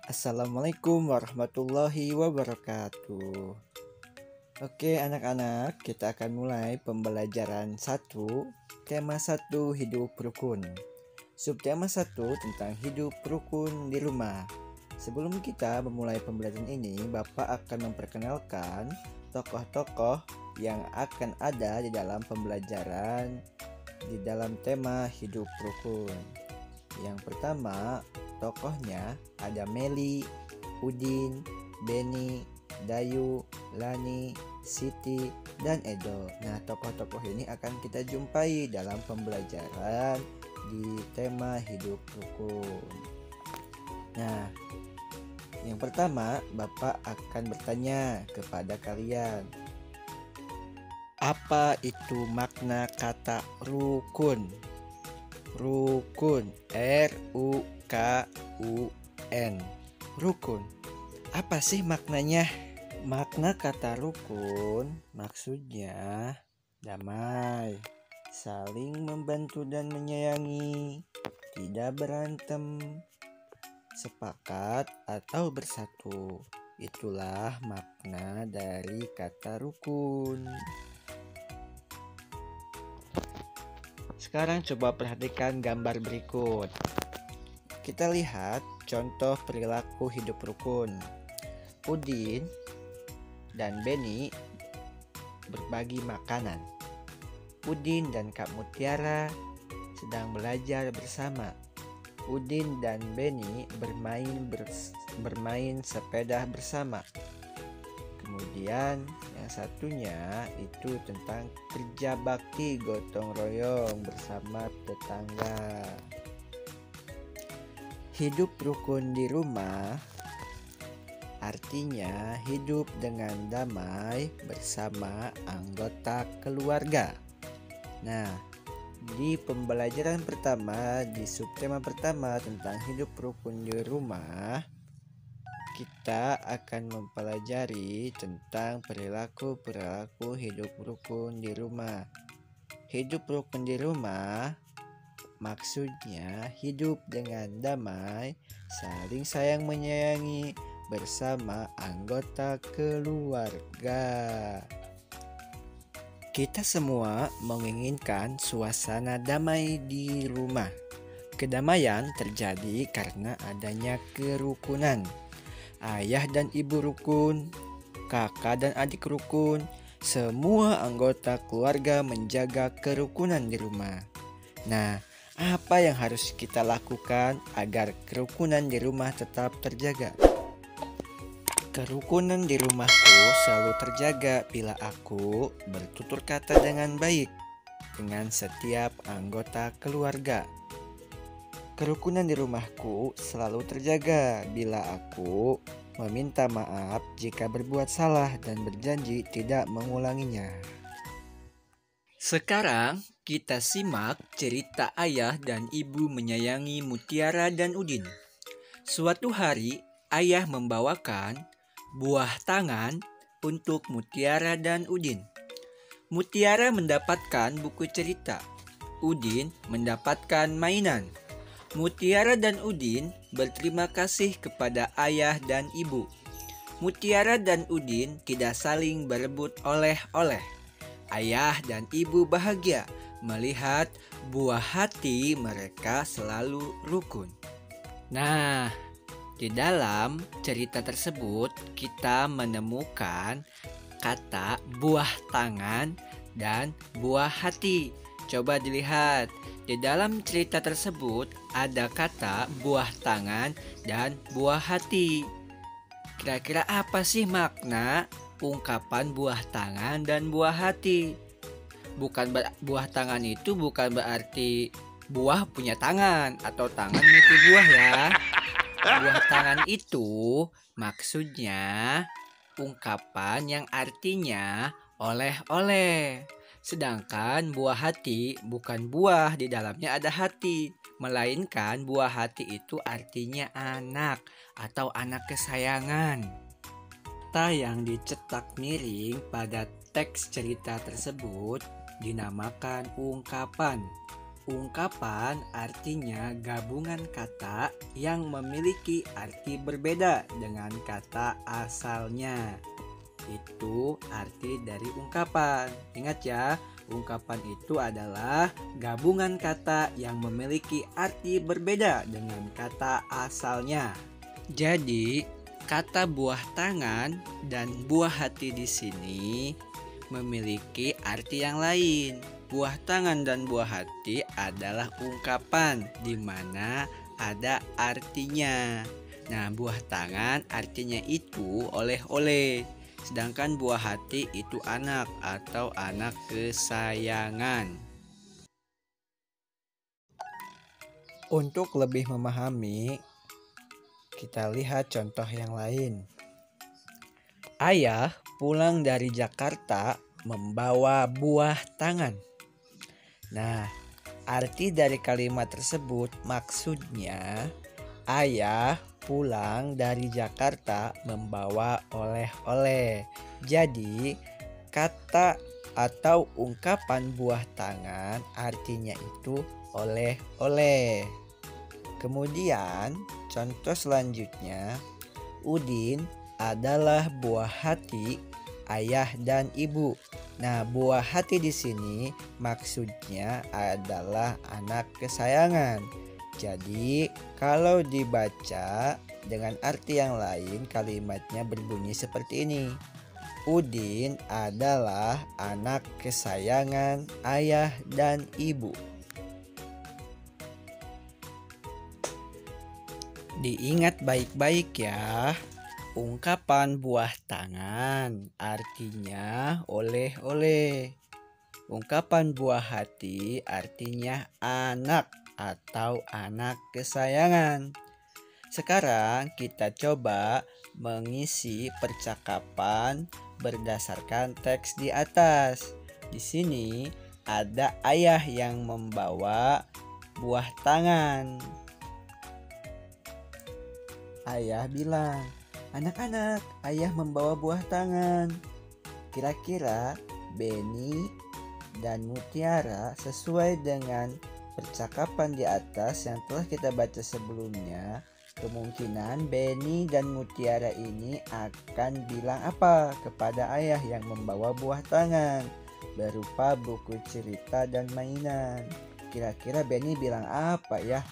Assalamualaikum warahmatullahi wabarakatuh. Oke anak-anak, kita akan mulai pembelajaran 1, tema 1 hidup rukun. Subtema 1 tentang hidup rukun di rumah. Sebelum kita memulai pembelajaran ini, Bapak akan memperkenalkan tokoh-tokoh yang akan ada di dalam pembelajaran di dalam tema hidup rukun. Yang pertama, tokohnya ada Meli, Udin, Beni, Dayu, Lani, Siti, dan Edo. Nah, tokoh-tokoh ini akan kita jumpai dalam pembelajaran di tema hidup rukun. Nah, yang pertama, Bapak akan bertanya kepada kalian. Apa itu makna kata rukun? Rukun, R-U-K-U-N. Rukun. Apa sih maknanya? Makna kata rukun maksudnya damai, saling membantu dan menyayangi, tidak berantem, sepakat atau bersatu. Itulah makna dari kata rukun. Sekarang coba perhatikan gambar berikut. Kita lihat contoh perilaku hidup rukun. Udin dan Beni berbagi makanan. Udin dan Kak Mutiara sedang belajar bersama. Udin dan Beni bermain sepeda bersama. Kemudian yang satunya itu tentang kerja bakti gotong royong bersama tetangga. Hidup rukun di rumah artinya hidup dengan damai bersama anggota keluarga. Nah, di pembelajaran pertama, di subtema pertama tentang hidup rukun di rumah, kita akan mempelajari tentang perilaku hidup rukun di rumah. Hidup rukun di rumah maksudnya hidup dengan damai, saling sayang menyayangi bersama anggota keluarga. Kita semua menginginkan suasana damai di rumah. Kedamaian terjadi karena adanya kerukunan. Ayah dan ibu rukun, kakak dan adik rukun, semua anggota keluarga menjaga kerukunan di rumah. Nah, apa yang harus kita lakukan agar kerukunan di rumah tetap terjaga? Kerukunan di rumahku selalu terjaga bila aku bertutur kata dengan baik dengan setiap anggota keluarga. Kerukunan di rumahku selalu terjaga bila aku meminta maaf jika berbuat salah dan berjanji tidak mengulanginya. Sekarang kita simak cerita ayah dan ibu menyayangi Mutiara dan Udin. Suatu hari ayah membawakan buah tangan untuk Mutiara dan Udin. Mutiara mendapatkan buku cerita. Udin mendapatkan mainan. Mutiara dan Udin berterima kasih kepada ayah dan ibu. Mutiara dan Udin tidak saling berebut oleh-oleh. Ayah dan ibu bahagia melihat buah hati mereka selalu rukun. Nah, di dalam cerita tersebut kita menemukan kata buah tangan dan buah hati. Coba dilihat, di dalam cerita tersebut ada kata buah tangan dan buah hati. Kira-kira apa sih makna ungkapan buah tangan dan buah hati? Buah tangan itu bukan berarti buah punya tangan atau tangan memiliki buah ya. Buah tangan itu maksudnya ungkapan yang artinya oleh-oleh. Sedangkan buah hati bukan buah di dalamnya ada hati, melainkan buah hati itu artinya anak atau anak kesayangan. Kata yang dicetak miring pada teks cerita tersebut dinamakan ungkapan. Ungkapan artinya gabungan kata yang memiliki arti berbeda dengan kata asalnya. Itu arti dari ungkapan. Ingat ya, ungkapan itu adalah gabungan kata yang memiliki arti berbeda dengan kata asalnya. Jadi, kata buah tangan dan buah hati di sini memiliki arti yang lain. Buah tangan dan buah hati adalah ungkapan di mana ada artinya. Nah, buah tangan artinya itu oleh-oleh. Sedangkan buah hati itu anak atau anak kesayangan. Untuk lebih memahami, kita lihat contoh yang lain. Ayah pulang dari Jakarta membawa buah tangan. Nah, arti dari kalimat tersebut maksudnya ayah pulang dari Jakarta membawa oleh-oleh. Jadi, kata atau ungkapan buah tangan artinya itu oleh-oleh. Kemudian, contoh selanjutnya, Udin adalah buah hati ayah dan ibu. Nah, buah hati di sini maksudnya adalah anak kesayangan. Jadi, kalau dibaca dengan arti yang lain, kalimatnya berbunyi seperti ini. Udin adalah anak kesayangan ayah dan ibu. Diingat baik-baik ya. Ungkapan buah tangan artinya oleh-oleh. Ungkapan buah hati artinya anak atau anak kesayangan. Sekarang kita coba mengisi percakapan berdasarkan teks di atas. Di sini ada ayah yang membawa buah tangan. Ayah bilang, "Anak-anak, ayah membawa buah tangan." Kira-kira Benny dan Mutiara sesuai dengan percakapan di atas yang telah kita baca sebelumnya, kemungkinan Benny dan Mutiara ini akan bilang apa kepada ayah yang membawa buah tangan berupa buku cerita dan mainan. Kira-kira Benny bilang apa ya?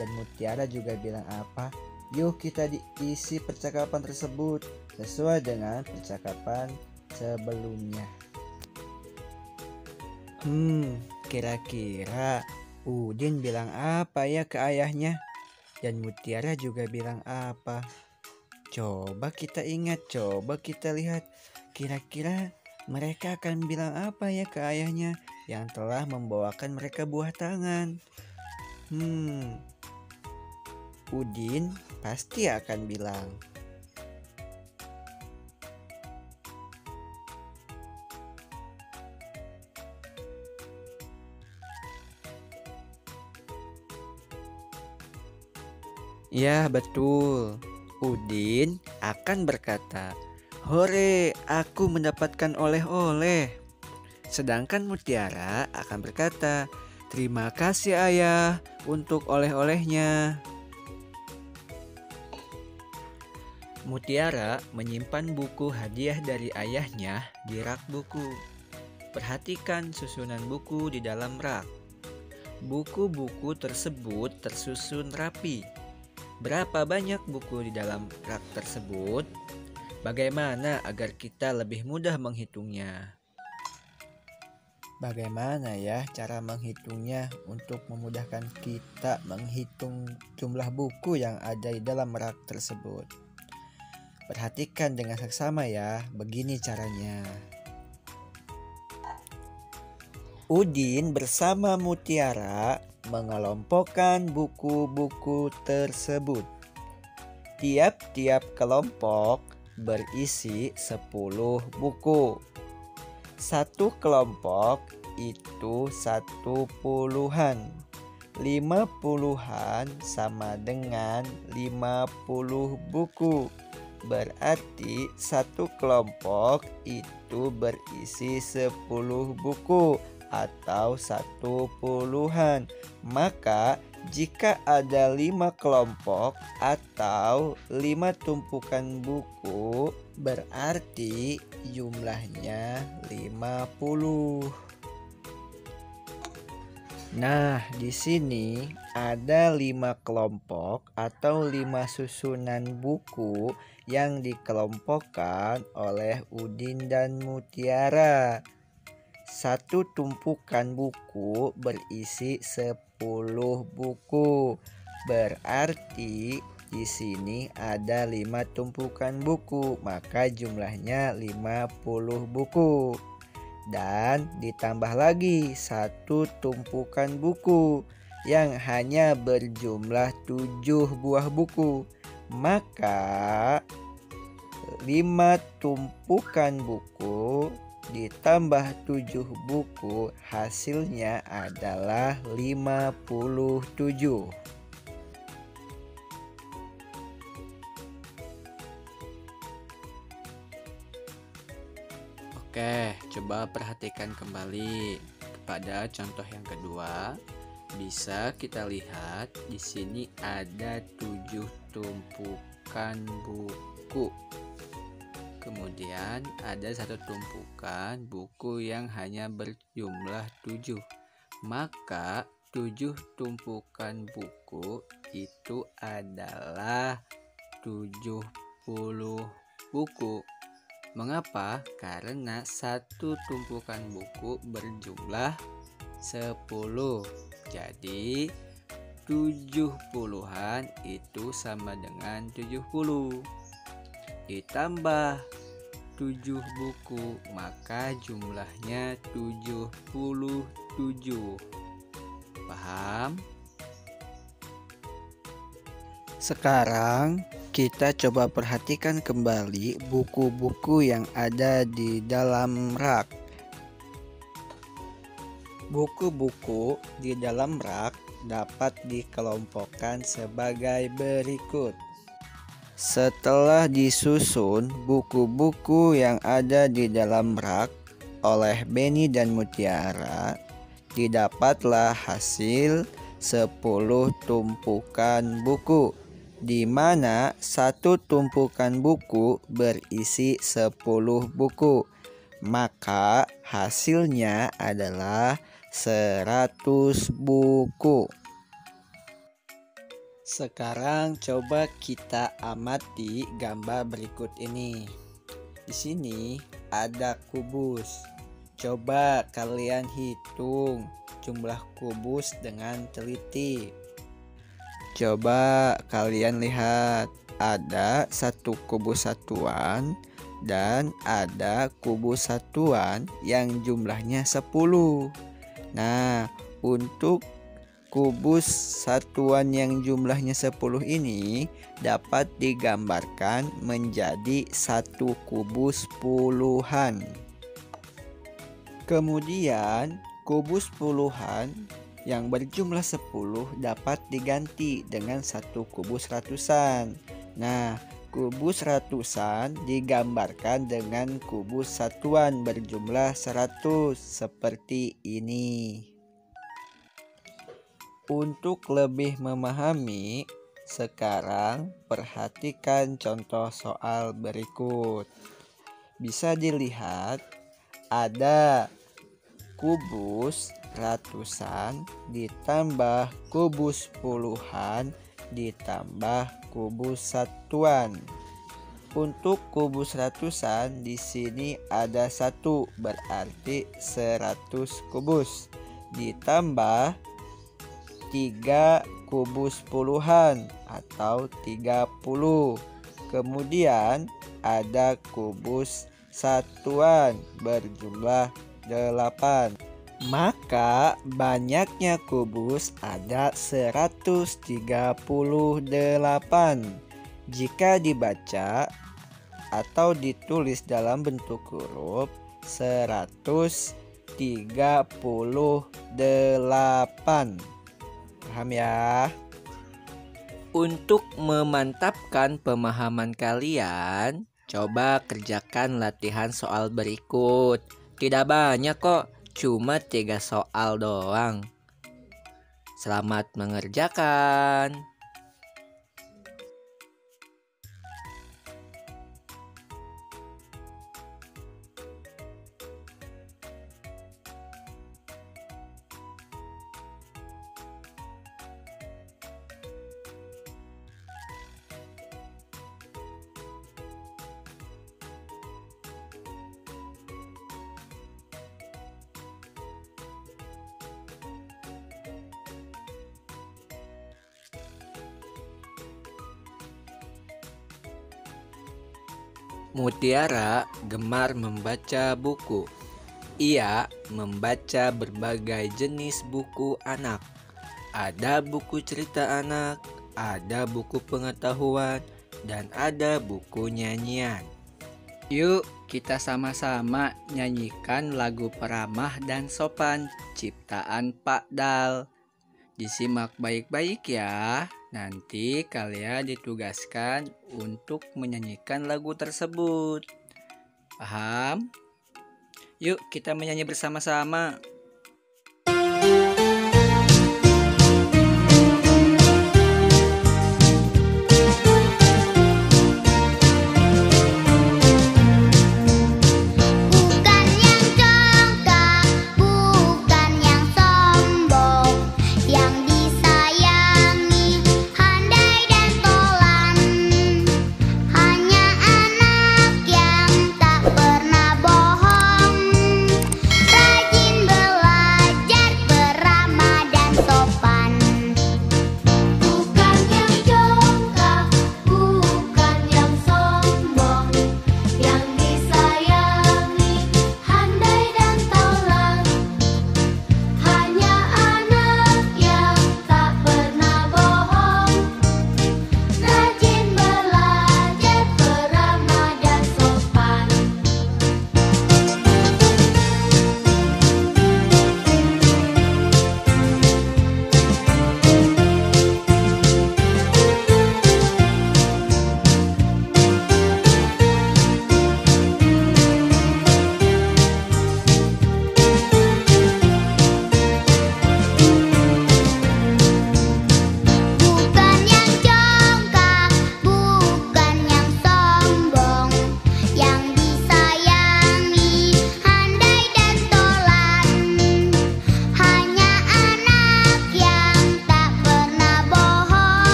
Dan Mutiara juga bilang apa? Yuk kita diisi percakapan tersebut sesuai dengan percakapan sebelumnya. Kira-kira Udin bilang apa ya ke ayahnya? Dan Mutiara juga bilang apa? Coba kita ingat, coba kita lihat. Kira-kira mereka akan bilang apa ya ke ayahnya yang telah membawakan mereka buah tangan? Udin pasti akan bilang, ya betul. Udin akan berkata, "Hore, aku mendapatkan oleh-oleh." Sedangkan Mutiara akan berkata, "Terima kasih ayah untuk oleh-olehnya." Mutiara menyimpan buku hadiah dari ayahnya di rak buku. Perhatikan susunan buku di dalam rak. Buku-buku tersebut tersusun rapi. Berapa banyak buku di dalam rak tersebut? Bagaimana agar kita lebih mudah menghitungnya? Bagaimana ya cara menghitungnya untuk memudahkan kita menghitung jumlah buku yang ada di dalam rak tersebut? Perhatikan dengan seksama ya, begini caranya. Udin bersama Mutiara mengelompokkan buku-buku tersebut. Tiap-tiap kelompok berisi 10 buku. Satu kelompok itu 10-an. 50-an sama dengan 50 buku. Berarti satu kelompok itu berisi 10 buku atau 10-an. Maka jika ada 5 kelompok atau 5 tumpukan buku, berarti jumlahnya 50. Nah, di sini ada 5 kelompok atau 5 susunan buku yang dikelompokkan oleh Udin dan Mutiara. Satu tumpukan buku berisi 10 buku. Berarti di sini ada 5 tumpukan buku, maka jumlahnya 50 buku. Dan ditambah lagi satu tumpukan buku yang hanya berjumlah 7 buah buku. Maka 5 tumpukan buku ditambah 7 buku hasilnya adalah 57. Oke, coba perhatikan kembali kepada contoh yang kedua. Bisa kita lihat di sini ada 7 tumpukan buku. Kemudian ada satu tumpukan buku yang hanya berjumlah 7. Maka 7 tumpukan buku itu adalah 70 buku. Mengapa? Karena satu tumpukan buku berjumlah 10. Jadi 70-an itu sama dengan 70. Ditambah 7 buku, maka jumlahnya 77. Paham? Sekarang kita coba perhatikan kembali buku-buku yang ada di dalam rak. Buku-buku di dalam rak dapat dikelompokkan sebagai berikut. Setelah disusun buku-buku yang ada di dalam rak oleh Beni dan Mutiara, didapatlah hasil 10 tumpukan buku, di mana satu tumpukan buku berisi 10 buku. Maka hasilnya adalah 100 buku. Sekarang coba kita amati gambar berikut ini. Di sini ada kubus. Coba kalian hitung jumlah kubus dengan teliti. Coba kalian lihat, ada satu kubus satuan dan ada kubus satuan yang jumlahnya 10. Nah, untuk kubus satuan yang jumlahnya 10 ini dapat digambarkan menjadi satu kubus puluhan. Kemudian kubus puluhan yang berjumlah 10 dapat diganti dengan satu kubus ratusan. Nah, kubus ratusan digambarkan dengan kubus satuan berjumlah 100 seperti ini. Untuk lebih memahami, sekarang perhatikan contoh soal berikut. Bisa dilihat ada kubus ratusan ditambah kubus puluhan ditambah kubus satuan. Untuk kubus ratusan di sini ada 1, berarti 100 kubus, ditambah 3 kubus puluhan atau 30. Kemudian ada kubus satuan berjumlah 8. Maka banyaknya kubus ada 138. Jika dibaca atau ditulis dalam bentuk huruf 138. Paham ya? Untuk memantapkan pemahaman kalian, coba kerjakan latihan soal berikut. Tidak banyak kok, cuma 3 soal doang. Selamat mengerjakan. Mutiara gemar membaca buku. Ia membaca berbagai jenis buku anak. Ada buku cerita anak, ada buku pengetahuan, dan ada buku nyanyian. Yuk kita sama-sama nyanyikan lagu Peramah dan Sopan ciptaan Pak Dal. Disimak baik-baik ya. Nanti kalian ditugaskan untuk menyanyikan lagu tersebut. Paham? Yuk kita menyanyi bersama-sama.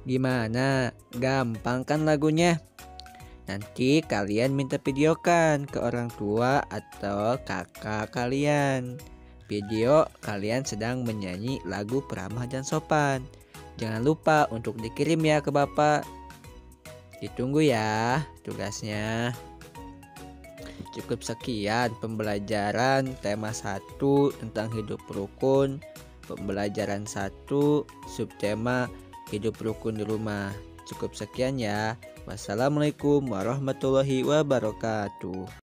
Gimana? Gampang kan lagunya? Nanti kalian minta videokan ke orang tua atau kakak kalian. Video kalian sedang menyanyi lagu Peramah dan Sopan. Jangan lupa untuk dikirim ya ke Bapak. Ditunggu ya tugasnya. Cukup sekian pembelajaran tema 1 tentang hidup rukun. Pembelajaran 1 subtema hidup rukun di rumah. Cukup sekian ya. Wassalamualaikum warahmatullahi wabarakatuh.